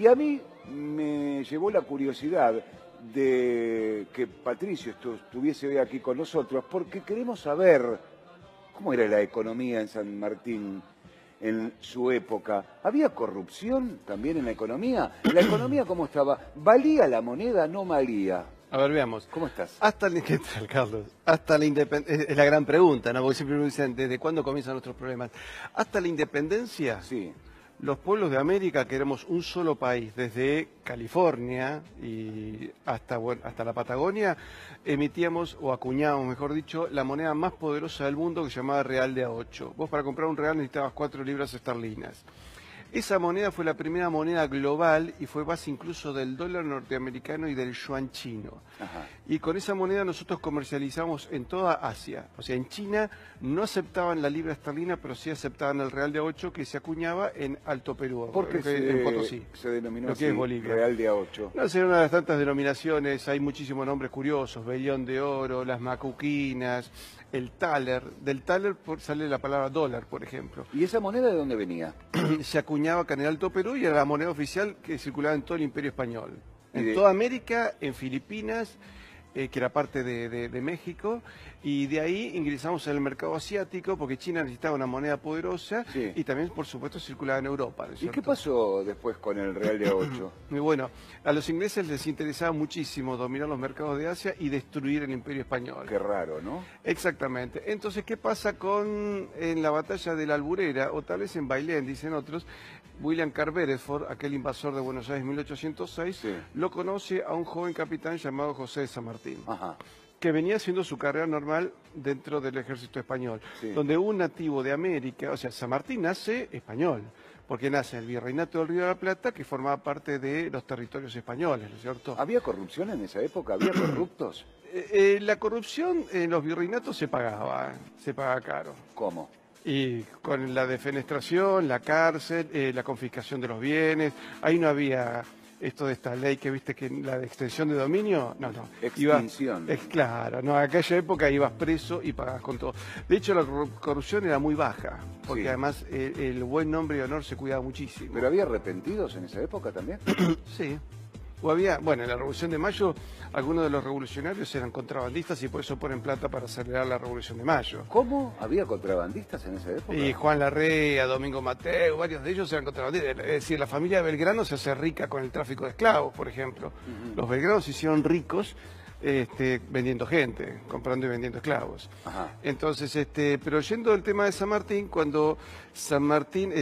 Y a mí me llevó la curiosidad de que Patricio estuviese hoy aquí con nosotros, porque queremos saber cómo era la economía en San Martín en su época. ¿Había corrupción también en la economía? ¿La economía cómo estaba? ¿Valía la moneda? ¿No valía? A ver, veamos. ¿Cómo estás? ¿Qué tal, Carlos? Hasta la independencia, es la gran pregunta, ¿no? Porque siempre me dicen, ¿desde cuándo comienzan nuestros problemas? Hasta la independencia, Sí. los pueblos de América, que éramos un solo país, desde California y hasta la Patagonia, emitíamos, o acuñábamos, mejor dicho, la moneda más poderosa del mundo que se llamaba Real de A8. Vos para comprar un real necesitabas 4 libras esterlinas. Esa moneda fue la primera moneda global y fue base incluso del dólar norteamericano y del yuan chino. Ajá. Y con esa moneda nosotros comercializamos en toda Asia. O sea, en China no aceptaban la libra esterlina, pero sí aceptaban el real de A8 que se acuñaba en Alto Perú, Porque en Potosí, se denominó lo así, que es Bolivia. Real de A8. No sé, una de las tantas denominaciones, hay muchísimos nombres curiosos, vellón de oro, las macuquinas, el taler. Del taler sale la palabra dólar, por ejemplo. ¿Y esa moneda de dónde venía? Se acuñaba acá en el Alto Perú y era la moneda oficial que circulaba en todo el Imperio Español. Y En toda América, en Filipinas, que era parte de México, y de ahí ingresamos en el mercado asiático porque China necesitaba una moneda poderosa, Sí. y también, por supuesto, circulaba en Europa, ¿no es ¿Y qué cierto? pasó después con el Real de A8? Muy bueno, a los ingleses les interesaba muchísimo dominar los mercados de Asia y destruir el Imperio Español. Qué raro, ¿no? Exactamente. Entonces, ¿qué pasa en la batalla de la Alburera, o tal vez en Bailén, dicen otros? William Carr Beresford, aquel invasor de Buenos Aires en 1806, Sí. lo conoce a un joven capitán llamado José de San Martín, Ajá. que venía haciendo su carrera normal dentro del ejército español, Sí. donde un nativo de América, o sea, San Martín nace español, porque nace el Virreinato del Río de la Plata, que formaba parte de los territorios españoles, ¿no es cierto? ¿Había corrupción en esa época? ¿Había corruptos? La corrupción en los virreinatos se pagaba caro. ¿Cómo? Y con la defenestración, la cárcel, la confiscación de los bienes, ahí no había esto de esta ley que viste que la de extensión de dominio, no. Extinción. Claro, no, en aquella época ibas preso y pagabas con todo. De hecho, la corrupción era muy baja, porque Sí. además el buen nombre y honor se cuidaba muchísimo. ¿Pero había arrepentidos en esa época también? Sí. O había, bueno, en la Revolución de Mayo, algunos de los revolucionarios eran contrabandistas y por eso ponen plata para acelerar la Revolución de Mayo. ¿Cómo? ¿Había contrabandistas en esa época? Y Juan Larrea, Domingo Mateo, varios de ellos eran contrabandistas. Es decir, la familia Belgrano se hace rica con el tráfico de esclavos, por ejemplo. Los Belgranos se hicieron ricos vendiendo gente, comprando y vendiendo esclavos. Ajá. Entonces, pero yendo al tema de San Martín, cuando San Martín,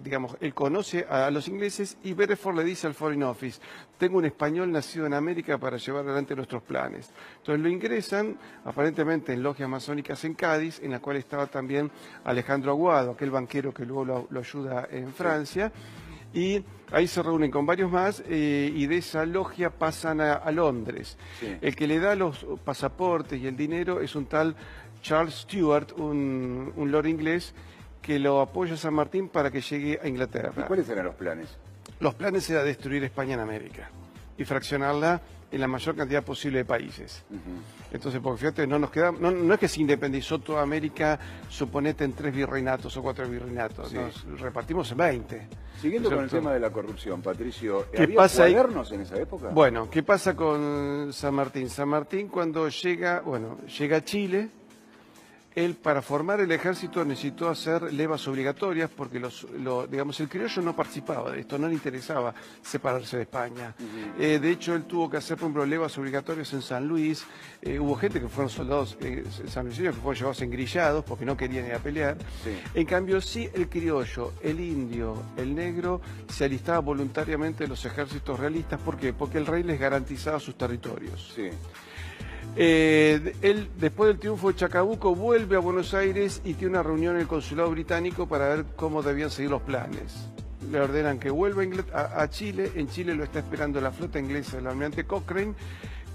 digamos, él conoce a los ingleses y Beresford le dice al Foreign Office, tengo un español nacido en América para llevar adelante nuestros planes. Entonces lo ingresan, aparentemente en logias masónicas en Cádiz, en la cual estaba también Alejandro Aguado, aquel banquero que luego lo ayuda en Francia, y ahí se reúnen con varios más y de esa logia pasan a Londres. Sí. El que le da los pasaportes y el dinero es un tal Charles Stuart, un lord inglés, que lo apoya a San Martín para que llegue a ¿Y Inglaterra. cuáles eran los planes? Los planes era destruir España en América y fraccionarla en la mayor cantidad posible de países. Entonces, porque fíjate, no es que se independizó toda América, suponete en 3 virreinatos o 4 virreinatos, Sí. nos repartimos en 20. Siguiendo con el ¿Cierto? tema de la corrupción, Patricio, ¿Qué ¿había pasa ahí? cuadernos en esa época? Bueno, ¿qué pasa con San Martín? San Martín cuando llega a Chile, él para formar el ejército necesitó hacer levas obligatorias porque digamos, el criollo no participaba de esto, no le interesaba separarse de España. De hecho, él tuvo que hacer, por ejemplo, levas obligatorias en San Luis. Hubo gente que fueron soldados sanluiseños que fueron llevados engrillados porque no querían ir a pelear. Sí. En cambio, sí, el criollo, el indio, el negro, se alistaba voluntariamente en los ejércitos realistas. ¿Por qué? Porque el rey les garantizaba sus territorios. Sí. Él, después del triunfo de Chacabuco, vuelve a Buenos Aires y tiene una reunión en el consulado británico para ver cómo debían seguir los planes. Le ordenan que vuelva a Chile. En Chile lo está esperando la flota inglesa del almirante Cochrane,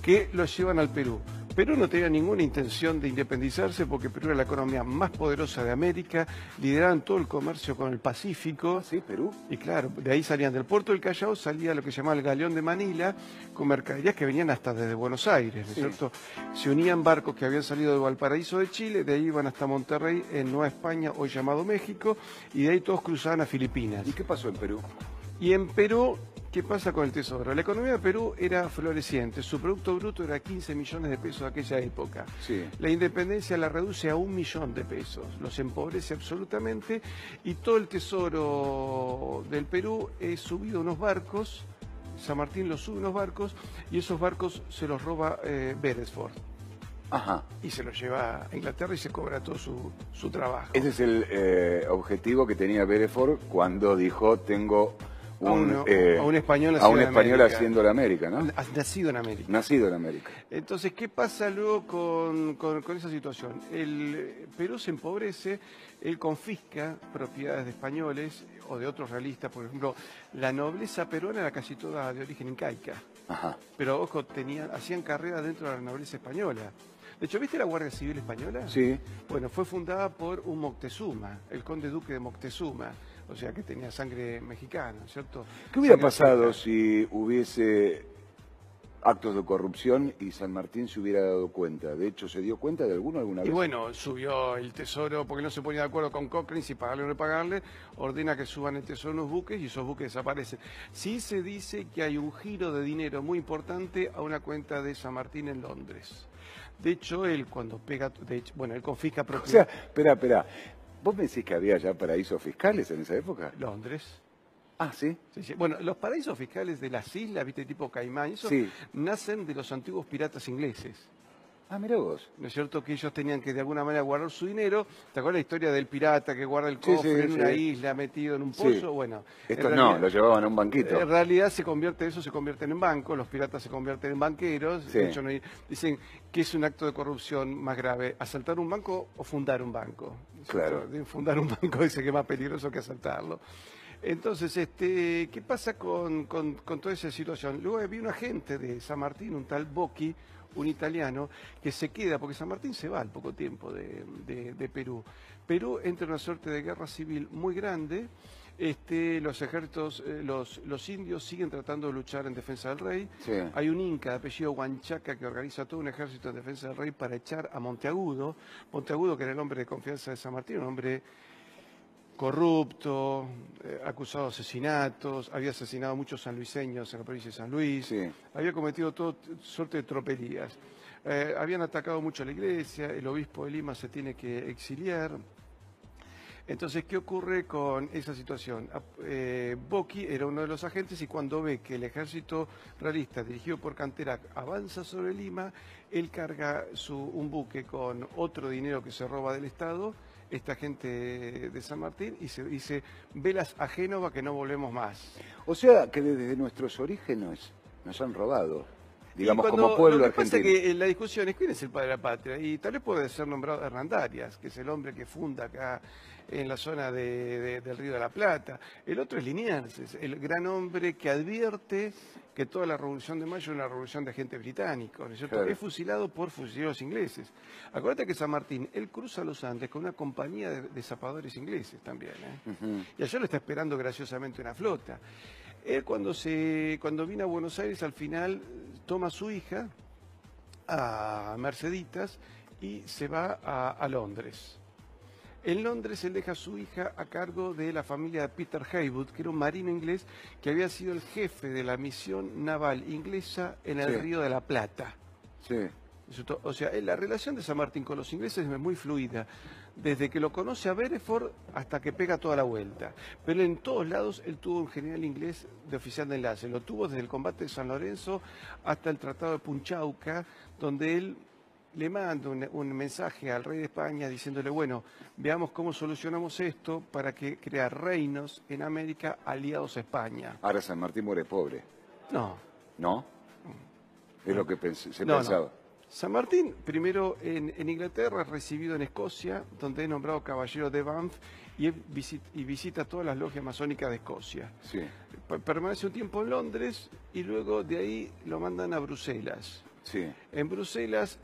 que lo llevan al Perú. Perú no tenía ninguna intención de independizarse porque Perú era la economía más poderosa de América, lideraban todo el comercio con el Pacífico. ¿Ah, sí, Perú? Y claro, de ahí salían del puerto del Callao, salía lo que se llamaba el Galeón de Manila, con mercaderías que venían hasta desde Buenos Aires, ¿no es cierto? Se unían barcos que habían salido de Valparaíso de Chile, de ahí iban hasta Monterrey, en Nueva España, hoy llamado México, y de ahí todos cruzaban a Filipinas. ¿Y qué pasó en Perú? Y en Perú, ¿qué pasa con el tesoro? La economía de Perú era floreciente, su Producto Bruto era 15 millones de pesos de aquella época. Sí. La independencia la reduce a 1 millón de pesos, los empobrece absolutamente y todo el tesoro del Perú es subido a unos barcos, San Martín los sube a unos barcos y esos barcos se los roba Beresford. Ajá. Y se los lleva a Inglaterra y se cobra todo su trabajo. Ese es el objetivo que tenía Beresford cuando dijo tengo a un español haciendo la América, ¿no? Nacido en América. Nacido en América. Entonces, ¿qué pasa luego con esa situación? El Perú se empobrece, él confisca propiedades de españoles o de otros realistas, por ejemplo, la nobleza peruana era casi toda de origen incaica. Ajá. Pero, ojo, hacían carrera dentro de la nobleza española. De hecho, ¿viste la Guardia Civil Española? Sí. Bueno, fue fundada por un Moctezuma, el conde duque de Moctezuma, o sea que tenía sangre mexicana, ¿cierto? ¿Qué hubiera Sangre pasado africana. si hubiese actos de corrupción y San Martín se hubiera dado cuenta? De hecho, ¿se dio cuenta de alguno alguna vez? Y bueno, subió el tesoro porque no se ponía de acuerdo con Cochrane si pagarle o no pagarle, ordena que suban el tesoro en unos buques y esos buques desaparecen. Sí se dice que hay un giro de dinero muy importante a una cuenta de San Martín en Londres. De hecho, él cuando pega, él confisca O propiedad. sea, espera. ¿Vos me decís que había ya paraísos fiscales en esa época? Londres. Ah, ¿sí? Sí. Bueno, los paraísos fiscales de las islas, viste, tipo Caimán, eso Sí. nacen de los antiguos piratas ingleses. Ah, mirá vos. ¿No es cierto? Que ellos tenían que de alguna manera guardar su dinero. ¿Te acuerdas la historia del pirata que guarda el Sí, cofre en sí. una isla metido en un pozo? Sí. Bueno, Estos no, lo llevaban a un banquito. en realidad se convierten en bancos, los piratas se convierten en banqueros. Sí. De hecho, dicen que es un acto de corrupción más grave, asaltar un banco o fundar un banco. Claro. Fundar un banco dice que es más peligroso que asaltarlo. Entonces, ¿qué pasa con toda esa situación? Luego había un agente de San Martín, un tal Bocchi, un italiano, que se queda, porque San Martín se va al poco tiempo de Perú. Perú entra en una suerte de guerra civil muy grande. Los ejércitos, los indios siguen tratando de luchar en defensa del rey. Sí. Hay un inca de apellido Huanchaca que organiza todo un ejército en defensa del rey para echar a Monteagudo. Monteagudo, que era el hombre de confianza de San Martín, un hombre corrupto, acusado de asesinatos, había asesinado a muchos sanluiseños en la provincia de San Luis, Sí. había cometido toda suerte de tropelías. Habían atacado mucho a la iglesia, el obispo de Lima se tiene que exiliar. Entonces, ¿qué ocurre con esa situación? Bocchi era uno de los agentes y cuando ve que el ejército realista dirigido por Canterac avanza sobre Lima, él carga un buque con otro dinero que se roba del Estado, esta gente de San Martín, y se dice, velas a Génova que no volvemos más. O sea, que desde nuestros orígenes nos han robado, digamos, Y como pueblo lo que pasa argentino. es que la discusión es quién es el padre de la patria, y tal vez puede ser nombrado Hernandarias, que es el hombre que funda acá en la zona del Río de la Plata. El otro es Liniers, es el gran hombre que advierte que toda la Revolución de Mayo es una revolución de agentes británicos, ¿no es cierto? Claro. Es fusilado por fusileros ingleses. Acuérdate que San Martín, él cruza los Andes con una compañía de zapadores ingleses también, ¿eh? Ujú. Y allá lo está esperando graciosamente una flota. Él cuando vino a Buenos Aires al final toma a su hija, a Merceditas, y se va a Londres. En Londres él deja a su hija a cargo de la familia de Peter Heywood, que era un marino inglés que había sido el jefe de la misión naval inglesa en el Sí. Río de la Plata. Sí. O sea, la relación de San Martín con los ingleses es muy fluida, desde que lo conoce a Beresford hasta que pega toda la vuelta. Pero en todos lados él tuvo un general inglés de oficial de enlace. Lo tuvo desde el combate de San Lorenzo hasta el Tratado de Punchauca, donde él le manda un mensaje al rey de España diciéndole, bueno, veamos cómo solucionamos esto para que crear reinos en América aliados a España. Ahora San Martín muere pobre, No. ¿no? Es lo que se No, pensaba. no. San Martín, primero en Inglaterra, recibido en Escocia, donde es nombrado caballero de Banff y visita todas las logias masónicas de Escocia. Sí. Permanece un tiempo en Londres y luego de ahí lo mandan a Bruselas. Sí. En Bruselas,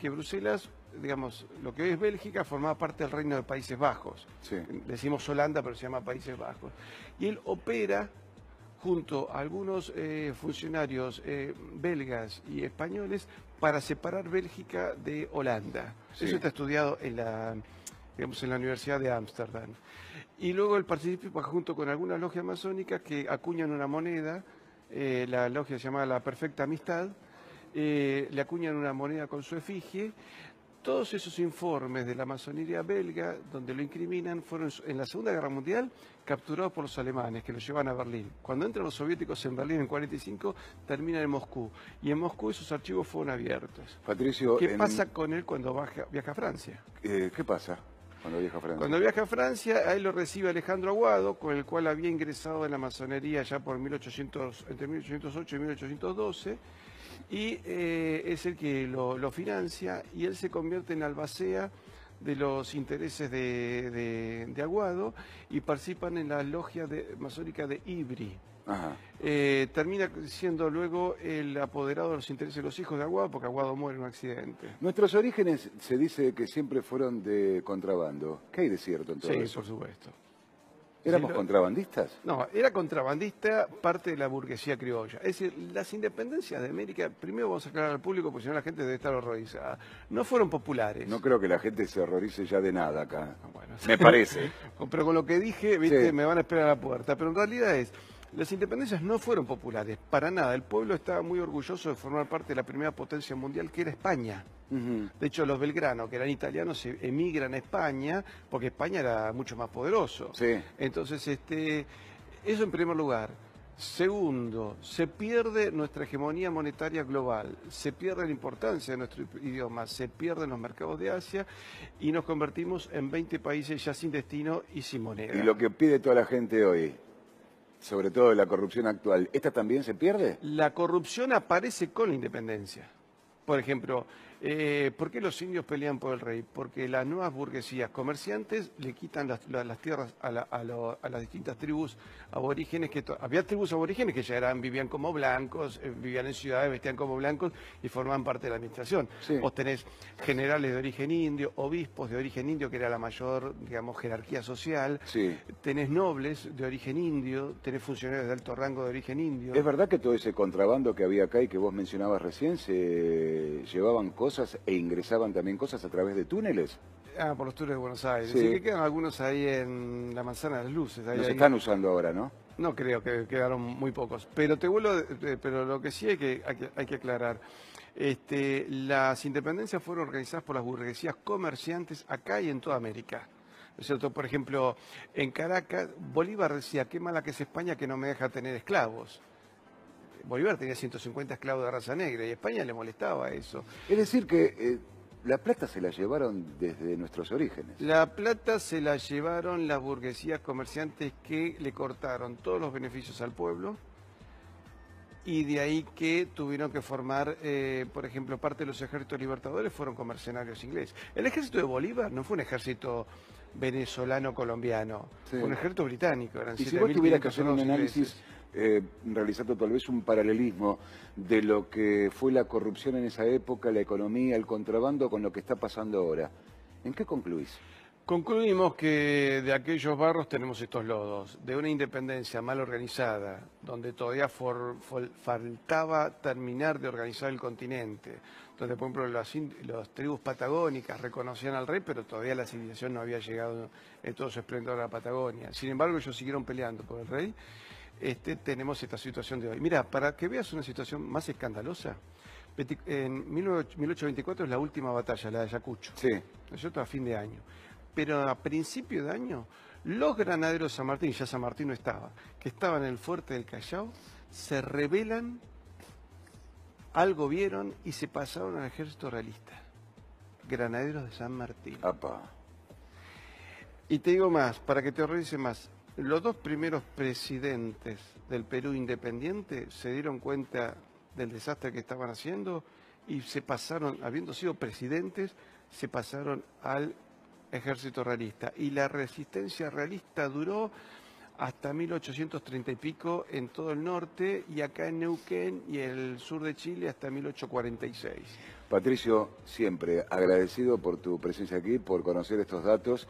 Bruselas, digamos, lo que hoy es Bélgica, formaba parte del Reino de Países Bajos. Sí. Decimos Holanda, pero se llama Países Bajos. Y él opera junto a algunos funcionarios belgas y españoles para separar Bélgica de Holanda. Sí. Eso está estudiado en la Universidad de Ámsterdam. Y luego él participa junto con algunas logias masónicas que acuñan una moneda, la logia se llama La Perfecta Amistad, le acuñan una moneda con su efigie. Todos esos informes de la masonería belga, donde lo incriminan, fueron en la Segunda Guerra Mundial capturados por los alemanes, que los llevan a Berlín. Cuando entran los soviéticos en Berlín en 45, terminan en Moscú. Y en Moscú esos archivos fueron abiertos. Patricio, ¿Qué pasa con él cuando viaja a Francia? ¿Qué pasa cuando viaja a Francia? Cuando viaja a Francia, ahí lo recibe Alejandro Aguado, con el cual había ingresado en la masonería ya por entre 1808 y 1812. Y es el que lo financia y él se convierte en albacea de los intereses de Aguado y participan en la logia masónica de Ivry. Ajá. Termina siendo luego el apoderado de los intereses de los hijos de Aguado porque Aguado muere en un accidente. Nuestros orígenes se dice que siempre fueron de contrabando. ¿Qué hay de cierto en todo Sí, eso? por supuesto. ¿Éramos contrabandistas? No, era contrabandista parte de la burguesía criolla. Es decir, las independencias de América, primero vamos a aclarar al público porque si no la gente debe estar horrorizada, no fueron populares. No creo que la gente se horrorice ya de nada acá. Bueno, Me parece. Pero con lo que dije, viste, Sí. me van a esperar a la puerta. Pero en realidad las independencias no fueron populares, para nada. El pueblo estaba muy orgulloso de formar parte de la primera potencia mundial que era España. Ujú. De hecho, los belgranos, que eran italianos, se emigran a España porque España era mucho más poderoso. Sí. Entonces, eso en primer lugar. Segundo, se pierde nuestra hegemonía monetaria global, se pierde la importancia de nuestro idioma, se pierden los mercados de Asia y nos convertimos en 20 países ya sin destino y sin moneda. Y lo que pide toda la gente hoy, sobre todo la corrupción actual, ¿esta también se pierde? La corrupción aparece con la independencia. Por ejemplo, ¿por qué los indios pelean por el rey? Porque las nuevas burguesías comerciantes le quitan las tierras a las distintas tribus aborígenes. Había tribus aborígenes que ya vivían como blancos, vivían en ciudades, vestían como blancos y formaban parte de la administración. Sí. Vos tenés generales de origen indio, obispos de origen indio, que era la mayor, digamos, jerarquía social. Sí. Tenés nobles de origen indio, tenés funcionarios de alto rango de origen indio. ¿Es verdad que todo ese contrabando que había acá y que vos mencionabas recién se llevaban cosas e ingresaban también cosas a través de túneles? Por los túneles de Buenos Aires. Sí. Sí, que quedan algunos ahí en la Manzana de las Luces. Ahí, Los ahí. están usando ahora, ¿no? No creo que quedaron muy pocos. Pero pero lo que sí hay que aclarar. Las independencias fueron organizadas por las burguesías comerciantes acá y en toda América. ¿No es cierto? Por ejemplo, en Caracas, Bolívar decía, qué mala que es España que no me deja tener esclavos. Bolívar tenía 150 esclavos de raza negra y a España le molestaba eso. Es decir que la plata se la llevaron desde nuestros orígenes. La plata se la llevaron las burguesías comerciantes que le cortaron todos los beneficios al pueblo y de ahí que tuvieron que formar, por ejemplo, parte de los ejércitos libertadores fueron con mercenarios ingleses. El ejército de Bolívar no fue un ejército venezolano-colombiano, Sí. fue un ejército británico. Eran Y si vos tuvieras que hacer un 7.500 análisis, ingleses. realizando tal vez un paralelismo de lo que fue la corrupción en esa época, la economía, el contrabando, con lo que está pasando ahora, ¿en qué concluís? Concluimos que de aquellos barros tenemos estos lodos, de una independencia mal organizada, donde todavía faltaba terminar de organizar el continente, donde por ejemplo las tribus patagónicas reconocían al rey, pero todavía la civilización no había llegado en todo su esplendor a la Patagonia. Sin embargo, ellos siguieron peleando por el rey. Tenemos esta situación de hoy. Mira, para que veas una situación más escandalosa, en 1824 es la última batalla, la de Ayacucho, Sí. ¿no es cierto?, a fin de año. Pero a principio de año, los granaderos de San Martín, ya San Martín no estaba, que estaban en el fuerte del Callao, se rebelan, algo vieron y se pasaron al ejército realista. Granaderos de San Martín. Apa. Y te digo más, para que te horrorice más, los dos primeros presidentes del Perú independiente se dieron cuenta del desastre que estaban haciendo y se pasaron, habiendo sido presidentes, se pasaron al ejército realista. Y la resistencia realista duró hasta 1830 y pico en todo el norte y acá en Neuquén y el sur de Chile hasta 1846. Patricio, siempre agradecido por tu presencia aquí, por conocer estos datos.